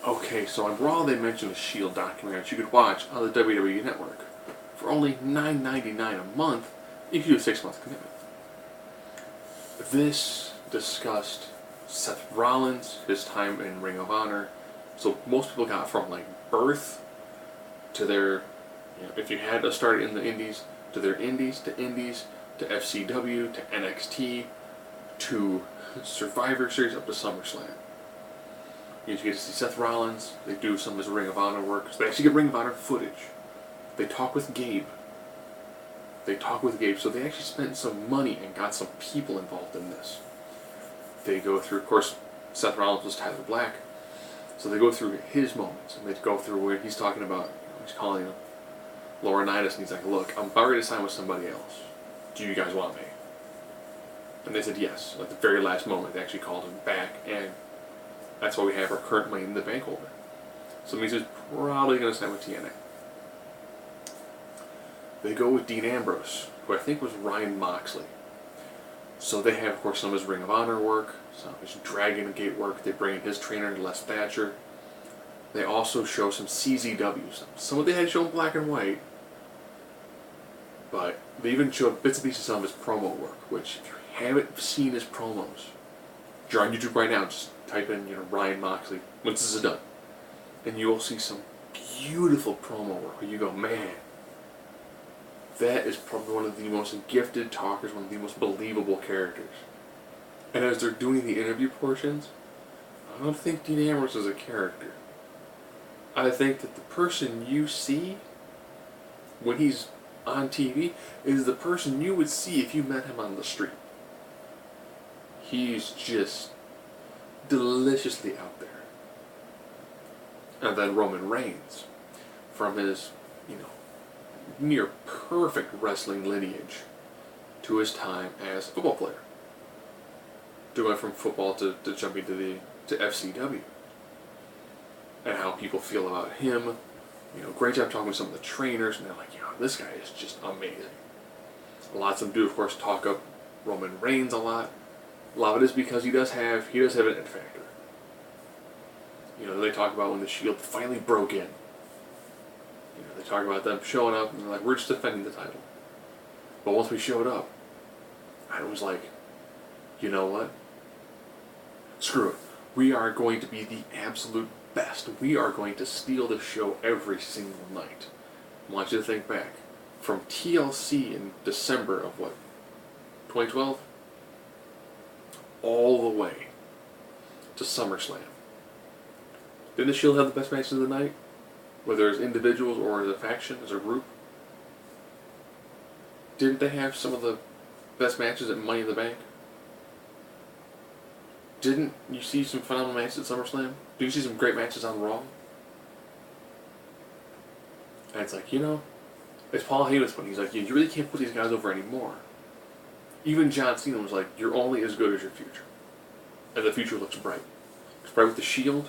Okay, so on Raw they mentioned a Shield documentary that you could watch on the WWE Network. For only $9.99 a month, you could do a 6-month commitment. This discussed Seth Rollins, his time in Ring of Honor. So most people got from like birth to their, if you had to start in the Indies, to their Indies, to FCW, to NXT, to Survivor Series, up to SummerSlam. You get to see Seth Rollins. They do some of his Ring of Honor work. So they actually get Ring of Honor footage. They talk with Gabe. So they actually spent some money and got some people involved in this. They go through, of course, Seth Rollins was Tyler Black. So they go through his moments. And they go through where he's talking about, he's calling Laurinaitis, and he's like, look, I'm about ready to sign with somebody else. Do you guys want me? And they said yes. At the very last moment, they actually called him back, and that's why we have our current Money in the Bank holder. So it means he's probably going to sign with TNA. They go with Dean Ambrose, who I think was Ryan Moxley. So they have, of course, some of his Ring of Honor work, some of his Dragon Gate work. They bring in his trainer, Les Thatcher. They also show some CZW. Some of they had shown black and white, but they even showed bits and pieces of some of his promo work, which if you haven't seen his promos, if you're on YouTube right now, just type in Ryan Moxley, once this is done, and you will see some beautiful promo work where you go, man, that is probably one of the most gifted talkers, one of the most believable characters. And as they're doing the interview portions, I don't think Dean Ambrose is a character. I think that the person you see when he's on TV is the person you would see if you met him on the street. He's just deliciously out there. And then Roman Reigns, from his, near perfect wrestling lineage to his time as a football player. Doing from football to jumping to FCW. And how people feel about him. Great job talking with some of the trainers, and they're like, this guy is just amazing. Lots of them do, of course, talk up Roman Reigns a lot. A lot of it is because he does have an it factor. They talk about when the Shield finally broke in. They talk about them showing up, and they're like, we're just defending the title. But once we showed up, I was like, you know what? Screw it. We are going to be the absolute best. We are going to steal the show every single night. I want you to think back. From TLC in December of 2012? All the way to SummerSlam. Didn't the Shield have the best matches of the night? Whether as individuals or as a faction, as a group? Didn't they have some of the best matches at Money in the Bank? Didn't you see some phenomenal matches at SummerSlam? Did you see some great matches on Raw? And it's like, it's Paul Heyman's one. He's like, you really can't put these guys over anymore. Even John Cena was like, you're only as good as your future. And the future looks bright. It's bright with the Shield,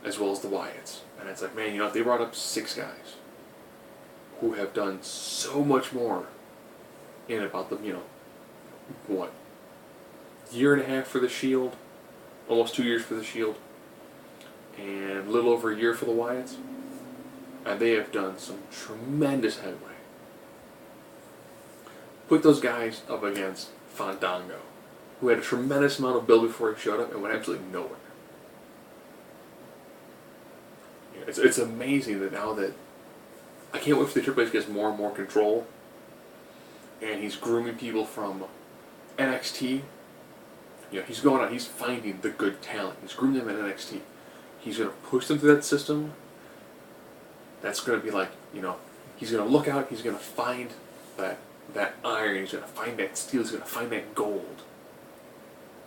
as well as the Wyatts. And it's like, man, they brought up 6 guys who have done so much more in about the, year and a half for the Shield, almost 2 years for the Shield, and a little over a year for the Wyatts. And they have done some tremendous headway. Put those guys up against Fandango, who had a tremendous amount of build before he showed up and went absolutely nowhere. It's amazing that now that I can't wait for the Triple H gets more and more control, and he's grooming people from NXT. He's going out, he's finding the good talent. He's grooming them at NXT. He's going to push them through that system. That's going to be like, he's going to look out, he's going to find that iron, he's going to find that steel, he's going to find that gold.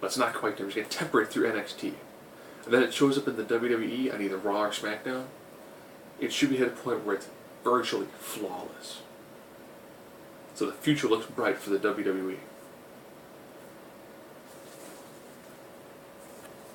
But it's not quite there. He's going to temper it through NXT. And then it shows up in the WWE on either Raw or SmackDown. It should be at a point where it's virtually flawless. So the future looks bright for the WWE.